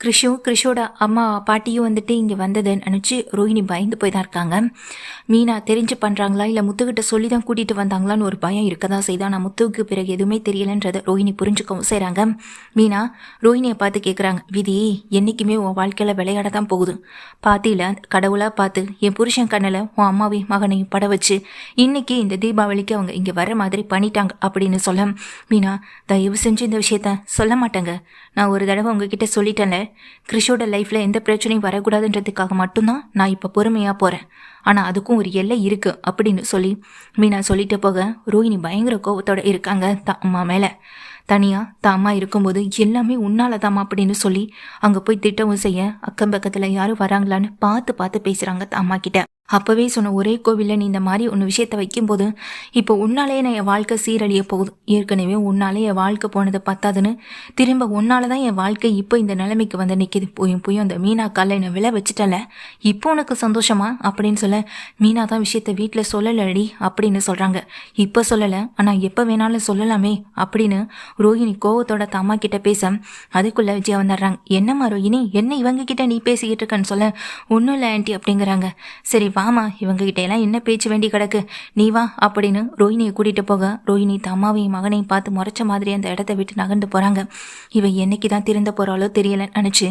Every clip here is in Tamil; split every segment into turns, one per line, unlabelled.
கிறிஷோட அம்மா பாட்டியும் வந்துட்டு இங்கே வந்ததுன்னு நினச்சி ரோஹிணி பயந்து போய் தான் இருக்காங்க. மீனா தெரிஞ்சு பண்ணுறாங்களா இல்லை முத்துக்கிட்ட சொல்லி தான் கூட்டிகிட்டு வந்தாங்களான்னு ஒரு பயம் இருக்க தான் செய்தா. நான் முத்துவுக்கு பிறகு எதுவுமே தெரியலன்றதை ரோஹிணி புரிஞ்சுக்கவும் செய்கிறாங்க. மீனா ரோஹிணியை பார்த்து கேட்குறாங்க, விதி என்றைக்குமே உன் வாழ்க்கையில் விளையாட தான் போகுது. பாத்தியில் கடவுளாக பார்த்து என் புருஷன் கண்ணில் உன் அம்மாவையும் மகனையும் பட வச்சு இன்னைக்கு இந்த தீபாவளிக்கு அவங்க இங்கே வர மாதிரி பண்ணிட்டாங்க அப்படின்னு சொல்ல, மீனா தயவு செஞ்சு இந்த விஷயத்த சொல்ல மாட்டேங்க. நான் ஒரு தடவை உங்ககிட்ட சொல்லிட்டேன்ல, கிறிஷோட லைஃப்பில் எந்த பிரச்சனையும் வரக்கூடாதுன்றதுக்காக மட்டும்தான் நான் இப்போ பொறுமையாக போகிறேன். ஆனால் அதுக்கும் ஒரு எல்லை இருக்குது அப்படின்னு சொல்லி மீனா சொல்லிட்டு போக ரோஹிணி பயங்கர கோபத்தோடு இருக்காங்க அம்மா மேலே. தனியாக அம்மா இருக்கும்போது எல்லாமே உன்னால தாம்மா அப்படின்னு சொல்லி அங்கே போய் திட்டவும் செய்ய அக்கம் பக்கத்தில் யாரும் வராங்களான்னு பார்த்து பேசுகிறாங்க அம்மா கிட்ட. அப்போவே சொன்ன ஒரே கோவிலில் நீ இந்த மாதிரி ஒன்று விஷயத்தை வைக்கும்போது இப்போ உன்னாலே நான் என் வாழ்க்கை சீரழிய போகுது. ஏற்கனவே உன்னாலே என் வாழ்க்கை போனதை பத்தாதுன்னு திரும்ப உன்னால தான் என் வாழ்க்கை இப்போ இந்த நிலைமைக்கு வந்து நிற்கிது. போயும் அந்த மீனா காலில் என்னை விலை வச்சுட்டல, இப்போ உனக்கு சந்தோஷமா அப்படின்னு சொல்ல, மீனா தான் விஷயத்த வீட்டில் சொல்லலடி அப்படின்னு சொல்கிறாங்க. இப்போ சொல்லலை, ஆனால் எப்போ வேணாலும் சொல்லலாமே அப்படின்னு ரோஹிணி கோவத்தோட அம்மா கிட்ட பேச அதுக்குள்ளே விஜயா வந்துடுறாங்க. என்னம்மா ரோஹிணி, என்ன இவங்க கிட்ட நீ பேசிக்கிட்டு இருக்கன்னு சொல்ல, ஒன்றும் இல்லை ஆண்டி அப்படிங்கிறாங்க. சரி வாமா, இவங்க கிட்ட எல்லாம் என்ன பேச்சு வேண்டி கிடக்கு, நீ வா அப்படின்னு ரோஹிணியை கூட்டிகிட்டு போக ரோஹிணி அம்மாவையும் மகனையும் பார்த்து முறைச்ச மாதிரி அந்த இடத்த விட்டு நகர்ந்து போகிறாங்க. இவ என்னைக்கு தான் திருந்த போகிறாளோ தெரியலன்னு நினச்சி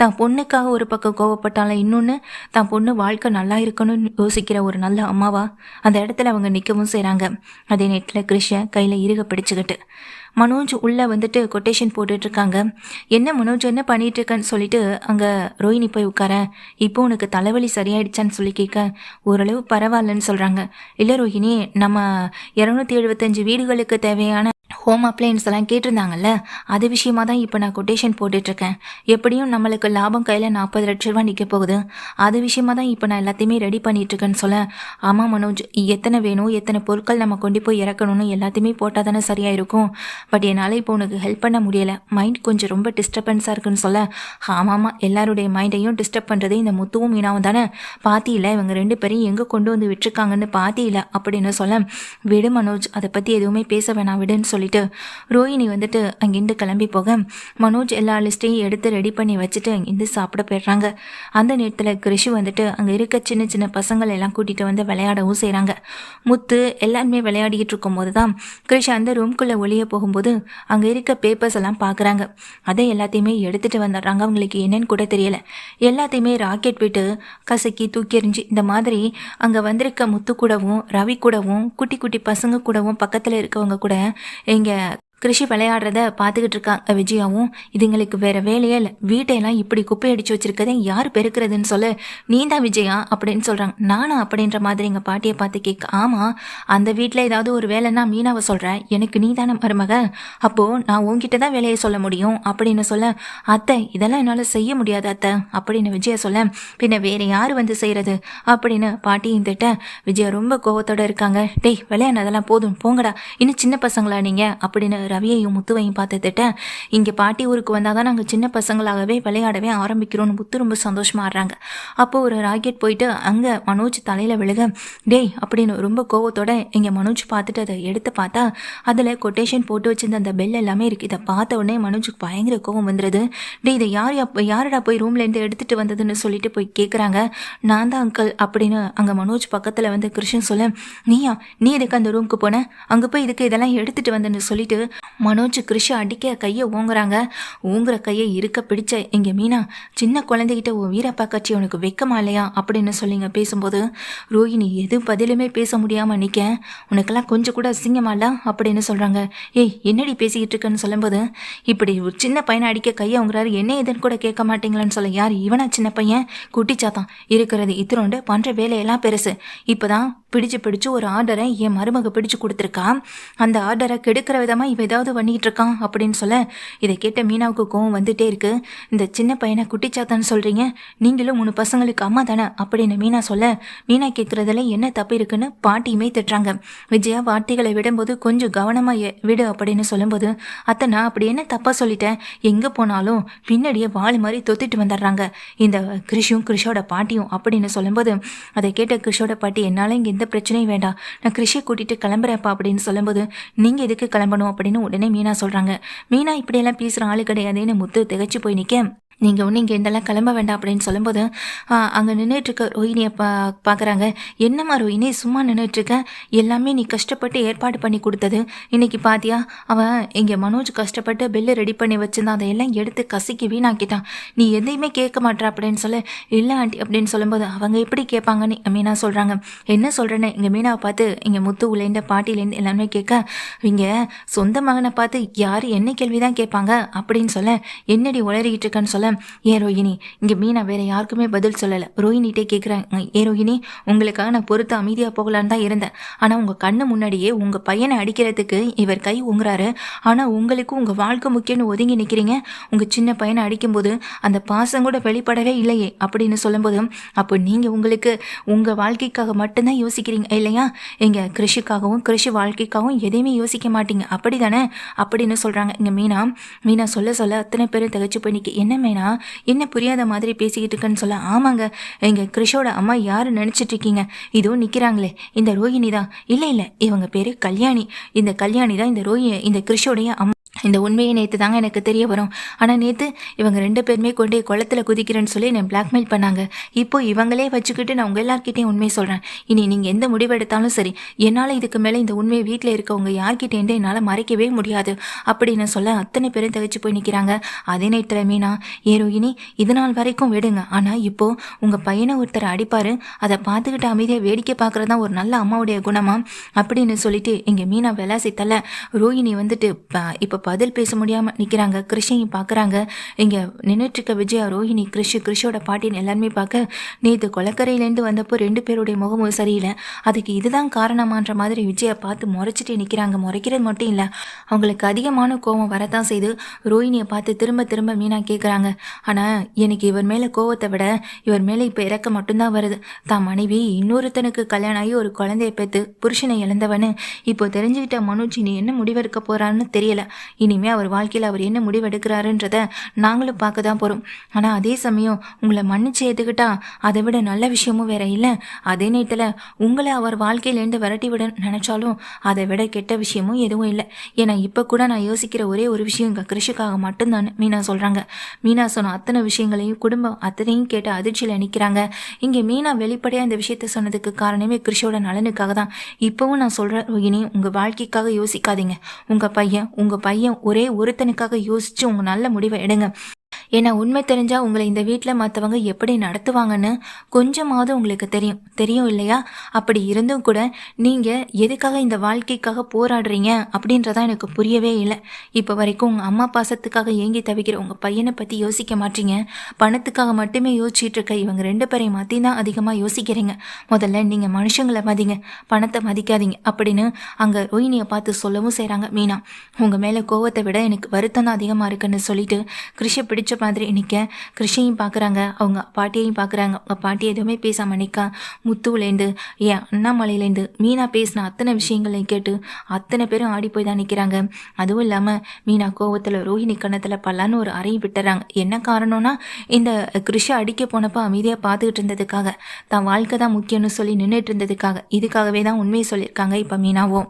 தான் பொண்ணுக்காக ஒரு பக்கம் கோவப்பட்டாலும் இன்னொன்று தான் பொண்ணு வாழ்க்கை நல்லா இருக்கணும்னு யோசிக்கிற ஒரு நல்ல அம்மாவா அந்த இடத்துல அவங்க நிற்கவும் செய்கிறாங்க. அதே நேரத்தில் கிருஷ்ண கையில் இறுக பிடிச்சிக்கிட்டு மனோஜ் உள்ளே வந்துட்டு கொட்டேஷன் போட்டுட்ருக்காங்க. என்ன மனோஜ் என்ன பண்ணிகிட்ருக்கன்னு சொல்லிட்டு அங்கே ரோஹிணி போய் உட்கார, இப்போ உனக்கு தலைவலி சரியாயிடுச்சான்னு சொல்லி கேட்க ஓரளவு பரவாயில்லன்னு சொல்கிறாங்க. இல்லை ரோஹிணி, நம்ம 275 வீடுகளுக்கு தேவையான ஹோம் அப்ளையன்ஸ் எல்லாம் கேட்டிருந்தாங்கல்ல, அது விஷயமா தான் இப்போ நான் கொட்டேஷன் போட்டுட்ருக்கேன். எப்படியும் நம்மளுக்கு லாபம் கையில் 40 லட்ச ரூபா நிற்க போகுது. அது விஷயமா தான் இப்போ நான் எல்லாத்தையுமே ரெடி பண்ணிகிட்ருக்கேன்னு சொல்ல, ஆமாம் மனோஜ், எத்தனை வேணும், எத்தனை பொருட்கள் நம்ம கொண்டு போய் இறக்கணும்னு எல்லாத்தையுமே போட்டால் தானே சரியாக இருக்கும். பட் என்னால் இப்போ உனக்கு ஹெல்ப் பண்ண முடியலை, மைண்ட் கொஞ்சம் ரொம்ப டிஸ்டர்பன்ஸாக இருக்குன்னு சொல்ல, ஆமாம்மா, எல்லாருடைய மைண்டையும் டிஸ்டர்ப் பண்ணுறது இந்த முத்துவும் மீனாவும் தானே. பாத்தியில் இவங்க 2 பேரையும் எங்கே கொண்டு வந்து விட்டுருக்காங்கன்னு பாத்தியில் அப்படின்னு சொல்ல, விடு மனோஜ், அதை பற்றி எதுவுமே பேச வேணாம் விடுன்னு சொல்லிட்டு ரோஹிணி வந்துட்டு அங்கிருந்து கிளம்பி போக மனோஜ் எல்லா லிஸ்ட்டையும் எடுத்து ரெடி பண்ணி வச்சுட்டு அங்கிருந்து சாப்பிட போயிடுறாங்க. அந்த நேரத்தில் கிறிஷு வந்துட்டு அங்கே இருக்க சின்ன சின்ன பசங்களை எல்லாம் கூட்டிகிட்டு வந்து விளையாடவும் செய்கிறாங்க. முத்து எல்லாருமே விளையாடிக்கிட்டு இருக்கும் போது தான் கிறிஷ் அந்த ரூம்குள்ளே ஒளிய போகும்போது அங்கே இருக்க பேப்பர்ஸ் எல்லாம் பார்க்குறாங்க. அதை எல்லாத்தையுமே எடுத்துகிட்டு வந்துடுறாங்க. அவங்களுக்கு என்னன்னு கூட தெரியலை. எல்லாத்தையுமே ராக்கெட் விட்டு கசக்கி தூக்கி எறிஞ்சு இந்த மாதிரி அங்கே வந்திருக்க முத்து கூடவும் ரவி கூடவும் குட்டி குட்டி பசங்க கூடவும் பக்கத்தில் இருக்கவங்க கூட இங்கே கிருஷி விளையாடுறத பார்த்துக்கிட்டு இருக்காங்க விஜயாவும். இதுங்களுக்கு வேறு வேலையே இல்லை, வீட்டையெல்லாம் இப்படி குப்பை அடித்து வச்சுருக்கதே யார் பெருக்கிறதுன்னு சொல்ல, நீ தான் விஜயா அப்படின்னு சொல்கிறாங்க. நானா அப்படின்ற மாதிரி எங்கள் பாட்டியை பார்த்து கேட்க, ஆமாம், அந்த வீட்டில் ஏதாவது ஒரு வேலைன்னா மீனாவை சொல்கிறேன், எனக்கு நீ தானே மருமக, அப்போது நான் உங்ககிட்ட தான் வேலையை சொல்ல முடியும் அப்படின்னு சொல்ல, அத்தை இதெல்லாம் என்னால் செய்ய முடியாது அத்தை அப்படின்னு விஜயா சொல்ல, பின்ன வேறு யார் வந்து செய்கிறது அப்படின்னு பாட்டியும் திட்ட விஜயா ரொம்ப கோவத்தோடு இருக்காங்க. டேய் விளையாடுனதெல்லாம் போதும் போங்கடா, இன்னும் சின்ன பசங்களா நீங்கள் அப்படின்னு ரவியையும் முத்துவையும் பார்த்துட்டு, இங்கே பாட்டி ஊருக்கு வந்தால் தான் நாங்கள் சின்ன பசங்களாகவே விளையாடவே ஆரம்பிக்கிறோன்னு முத்து ரொம்ப சந்தோஷமாக ஆடுறாங்க. அப்போது ஒரு ராக்கெட் போயிட்டு அங்கே மனோஜ் தலையில் விழுக, டேய் அப்படின்னு ரொம்ப கோவத்தோட இங்கே மனோஜ் பார்த்துட்டு அதை எடுத்து பார்த்தா அதில் கொட்டேஷன் போட்டு வச்சிருந்த அந்த பெல் எல்லாமே இருக்குது. இதை பார்த்த உடனே மனோஜுக்கு பயங்கர கோவம் வந்துடுது. டே இதை யாருடா போய் ரூம்லேருந்து எடுத்துகிட்டு வந்ததுன்னு சொல்லிட்டு போய் கேட்குறாங்க. நான் தான் அங்கிள் அப்படின்னு அங்கே மனோஜ் பக்கத்தில் வந்து கிருஷ்ணன் சொல்ல, நீயா, நீ இதுக்கு அந்த ரூமுக்கு போன, அங்கே போய் இதுக்கு இதெல்லாம் எடுத்துகிட்டு வந்தேன்னு சொல்லிட்டு மனோஜ் கிருஷி அடிக்க கையை ஓங்குறாங்க. ஓங்குற கையை இருக்க பிடிச்ச இங்கே மீனா, சின்ன குழந்தைகிட்ட ஓ வீரப்பா கட்சி உனக்கு வெக்கமா இல்லையா அப்படின்னு சொல்லிங்க பேசும்போது ரோஹிணி எது பதிலுமே பேச முடியாமல் நிற்க, உனக்கெல்லாம் கொஞ்சம் கூட அசிங்கமால அப்படின்னு சொல்கிறாங்க. ஏய் என்னடி பேசிக்கிட்டு இருக்கேன்னு சொல்லும்போது, இப்படி ஒரு சின்ன பையனை அடிக்க கையை ஓங்குறாரு, என்ன எதுன்னு கூட கேட்க மாட்டீங்களான்னு சொல்ல, யார் இவனா சின்ன பையன், குட்டிச்சாத்தான் இருக்கிறது இத்திரோண்டு பண்ணுற வேலையெல்லாம் பெருசு, இப்போதான் பிடிச்சு ஒரு ஆர்டரை என் மருமக பிடிச்சு கொடுத்துருக்கா, அந்த ஆர்டரை கெடுக்கிற விதமாக இவ ஏதாவது பண்ணிகிட்டு இருக்கான் அப்படின்னு சொல்ல, இதை கேட்ட மீனாவுக்கு கோவம் வந்துட்டே இருக்கு. இந்த சின்ன பையனை குட்டிச்சாத்தான்னு சொல்கிறீங்க, நீங்களும் 3 பசங்களுக்கு அம்மா தானே அப்படின்னு மீனா சொல்ல, மீனா கேட்குறதுல என்ன தப்பு இருக்குன்னு பாட்டியுமே திட்டுறாங்க. விஜயா வார்த்தைகளை விடும்போது கொஞ்சம் கவனமாக விடு அப்படின்னு சொல்லும்போது, அத்தை நான் அப்படி என்ன தப்பாக சொல்லிட்டேன், எங்கே போனாலும் பின்னாடியே வாள் மாதிரி தொத்திட்டு வந்துடுறாங்க இந்த கிருஷோட பாட்டியும் அப்படின்னு சொல்லும்போது, அதை கேட்ட கிருஷோட பாட்டி, என்னால் இங்கே எந்த பிரச்சனையும் வேண்டாம், நான் கிருஷியை கூட்டிகிட்டு கிளம்புறேப்பா அப்படின்னு சொல்லும்போது, நீங்கள் எதுக்கு கிளம்பணும் அப்படின்னு உடனே மீனா சொல்கிறாங்க. மீனா இப்படியெல்லாம் பேசுகிற ஆளு கிடையாதுன்னு முத்து திகச்சு போய் நிற்க, நீங்கள் ஒன்றும் இங்கே இருந்தெல்லாம் கிளம்ப வேண்டாம் அப்படின்னு சொல்லும்போது அங்கே நின்றுட்டுருக்க ரோஹிணியை பார்க்குறாங்க. என்னம்மா ரோஹிணி சும்மா நின்றுட்டுருக்க, எல்லாமே நீ கஷ்டப்பட்டு ஏற்பாடு பண்ணி கொடுத்தது இன்னைக்கு பாத்தியா, அவன் இங்கே மனோஜ் கஷ்டப்பட்டு பில்லு ரெடி பண்ணி வச்சுருந்தான், அதையெல்லாம் எடுத்து கசிக்கி வீணாக்கிட்டான், நீ எதையுமே கேட்க மாட்டேற அப்படின்னு சொல்ல. இல்லை ஆண்டி அப்படின்னு சொல்லும்போது அவங்க எப்படி கேட்பாங்கன்னு மீனா சொல்கிறாங்க. என்ன சொல்கிறேன்னு இங்கே மீனாவை பார்த்து இங்கே முத்துலேருந்து பாட்டிலேருந்து எல்லாமே கேட்க, இங்கே சொந்த மகனை பார்த்து யார் என்ன கேள்வி தான் கேட்பாங்க அப்படின்னு சொல்ல, என்னடி உளறிக்கிட்டு இருக்கன்னு சொல்ல. ஏன் ரோஹிணி, இங்கே மீனா வேற யாருக்குமே பதில் சொல்லலை. ரோஹிணிகிட்டே கேட்குறாங்க, ஏன் ரோஹிணி உங்களுக்காக நான் பொறுத்து அமைதியாக போகலான்னு தான் இருந்தேன், ஆனால் உங்கள் கண்ணு முன்னாடியே உங்கள் பையனை அடிக்கிறதுக்கு இவர் கை ஊங்குறாரு, ஆனால் உங்களுக்கும் உங்கள் வாழ்க்கை முக்கியம்னு ஒதுங்கி நிற்கிறீங்க. உங்கள் சின்ன பையனை அடிக்கும்போது அந்த பாசம் கூட வெளிப்படவே இல்லையே அப்படின்னு சொல்லும்போது, அப்போ நீங்கள் உங்களுக்கு உங்கள் வாழ்க்கைக்காக மட்டும்தான் யோசிக்கிறீங்க இல்லையா, எங்கள் கிருஷிக்காகவும் கிருஷி வாழ்க்கைக்காகவும் எதையுமே யோசிக்க மாட்டீங்க அப்படி தானே அப்படின்னு சொல்கிறாங்க. இங்கே மீனா சொல்ல சொல்ல அத்தனை பேரும் தகச்சு போய் நிற்க. என்ன மீனா, என்ன புரியாத மாதிரி பேசிக்கிட்டு இருக்குன்னு சொல்ல. ஆமாங்க, எங்கள் கிருஷோட அம்மா யார் நினச்சிட்டு இருக்கீங்க, இதோ நிற்கிறாங்களே இந்த ரோஹிணி தான். இல்லை இவங்க பேர் கல்யாணி, இந்த கல்யாணி தான் இந்த கிருஷோடைய அம்மா. இந்த உண்மையை நேற்று தாங்க எனக்கு தெரிய வரும். ஆனால் நேற்று இவங்க 2 பேருமே கொண்டு குளத்தில் குதிக்கிறேன்னு சொல்லி என்னை பிளாக்மெயில் பண்ணாங்க. இப்போ இவங்களே வச்சுக்கிட்டு நான் உங்கள் எல்லார்கிட்டையும் உண்மையை சொல்கிறேன். இனி நீங்கள் எந்த முடிவு எடுத்தாலும் சரி, என்னால் இதுக்கு மேலே இந்த உண்மையை வீட்டில் இருக்கவங்க யார்கிட்டேருந்து என்னால் மறைக்கவே முடியாது அப்படின்னு சொல்ல அத்தனை பேரும் தவிச்சு போய் நிற்கிறாங்க. அதே நேரத்தில் மீனா, ஏ ரோஹிணி இது நாள் வரைக்கும் விடுங்க, ஆனால் இப்போது உங்கள் பையனை ஒருத்தர் அடிப்பார், அதை பார்த்துக்கிட்டு அமைதியாக வேடிக்கை பார்க்குறது தான் ஒரு நல்ல அம்மாவுடைய குணமா அப்படின்னு சொல்லிட்டு இங்கே மீனா விளாசி தள்ள ரோஹிணி வந்துட்டு இப்போ பதில் பேச முடியாமல் நிற்கிறாங்க. கிருஷையும் பார்க்குறாங்க. இங்கே நின்றுட்டுருக்க விஜயா, ரோஹிணி, கிருஷோட பாட்டின்னு எல்லாருமே பார்க்க, நேற்று கொலக்கரையிலேருந்து வந்தப்போ 2 பேருடைய முகமும் சரியில்லை, அதுக்கு இதுதான் காரணமான்ற மாதிரி விஜயா பார்த்து முறைச்சிட்டு நிற்கிறாங்க. முறைக்கிறது மட்டும் இல்லை, அவங்களுக்கு அதிகமான கோபம் வரத்தான் செய்து ரோஹிணியை பார்த்து திரும்ப திரும்ப மீனா கேட்குறாங்க. ஆனால் எனக்கு இவர் மேலே கோவத்தை விட இவர் மேலே இப்போ இறக்க மட்டும்தான் வருது. தான் மனைவி இன்னொருத்தனுக்கு கல்யாணம் ஆகி ஒரு குழந்தைய பெற்று புருஷனை இழந்தவனு இப்போ தெரிஞ்சுக்கிட்ட மனோஜ் நீ என்ன முடிவெடுக்க போகிறான்னு தெரியல. இனிமேல் அவர் வாழ்க்கையில் அவர் என்ன முடிவெடுக்கிறாருன்றத நாங்களும் பார்க்க தான் போகிறோம். ஆனால் அதே சமயம் உங்களை மன்னிச்சு ஏற்றுக்கிட்டா அதை விட நல்ல விஷயமும் வேற இல்லை. அதே நேரத்தில் உங்களை அவர் வாழ்க்கையிலேருந்து விரட்டி விட நினச்சாலும் அதை விட கெட்ட விஷயமும் எதுவும் இல்லை. ஏன்னா இப்போ கூட நான் யோசிக்கிற ஒரே ஒரு விஷயம் எங்கள் கிருஷிக்காக மட்டும்தான் மீனா சொல்கிறாங்க. மீனா சொன்ன அத்தனை விஷயங்களையும் குடும்பம் அத்தனையும் கேட்டு அதிர்ச்சியில் நிற்கிறாங்க. இங்கே மீனா வெளிப்படையாக இந்த விஷயத்த சொன்னதுக்கு காரணமே கிருஷியோட நலனுக்காக தான். இப்போவும் நான் சொல்கிறேன் ரோஹிணி, உங்கள் வாழ்க்கைக்காக யோசிக்காதீங்க. உங்கள் பையன் ஒரே ஒருத்தனுக்காக யோசிச்சு உங்க நல்ல முடிவை எடுங்க. ஏன்னா உண்மை தெரிஞ்சால் உங்களை இந்த வீட்டில் மற்றவங்க எப்படி நடத்துவாங்கன்னு கொஞ்சமாவது உங்களுக்கு தெரியும் இல்லையா? அப்படி இருந்தும் கூட நீங்கள் எதுக்காக இந்த வாழ்க்கைக்காக போராடுறீங்க அப்படின்றதான் எனக்கு புரியவே இல்லை. இப்போ வரைக்கும் உங்கள் அம்மா பாசத்துக்காக ஏங்கி தவிக்கிற உங்கள் பையனை பற்றி யோசிக்க மாட்டீங்க. பணத்துக்காக மட்டுமே யோசிச்சுட்டு இருக்க இவங்க 2 பேரையும் மாற்றி தான் அதிகமாக யோசிக்கிறீங்க. முதல்ல நீங்கள் மனுஷங்களை மதிங்க, பணத்தை மதிக்காதீங்க அப்படின்னு அங்கே ரோஹிணியை பார்த்து சொல்லவும் செய்கிறாங்க மீனா. உங்கள் மேலே கோவத்தை விட எனக்கு வருத்தம் தான் அதிகமாக இருக்குன்னு சொல்லிட்டு கிருஷை பிடிச்ச மாதிரி நிற்க கிருஷையும் பார்க்குறாங்க, அவங்க பாட்டியையும் பார்க்குறாங்க. அவங்க பாட்டி எதுவுமே பேசாமல் நிற்க முத்துலேருந்து ஏன் அண்ணாமலையிலேருந்து மீனா பேசின அத்தனை விஷயங்களையும் கேட்டு அத்தனை பேரும் ஆடி போய் தான் நிற்கிறாங்க. அதுவும் இல்லாமல் மீனா கோவத்தில் ரோஹிணி கண்ணத்தில் பல்லான்னு ஒரு அறையும் விட்டுறாங்க. என்ன காரணம்னா இந்த கிருஷை அடிக்க போனப்போ அமைதியாக பார்த்துக்கிட்டு இருந்ததுக்காக, தான் வாழ்க்கை தான் முக்கியம்னு சொல்லி நின்றுட்டு இருந்ததுக்காக, இதுக்காகவே தான் உண்மையை சொல்லியிருக்காங்க இப்போ மீனாவும்.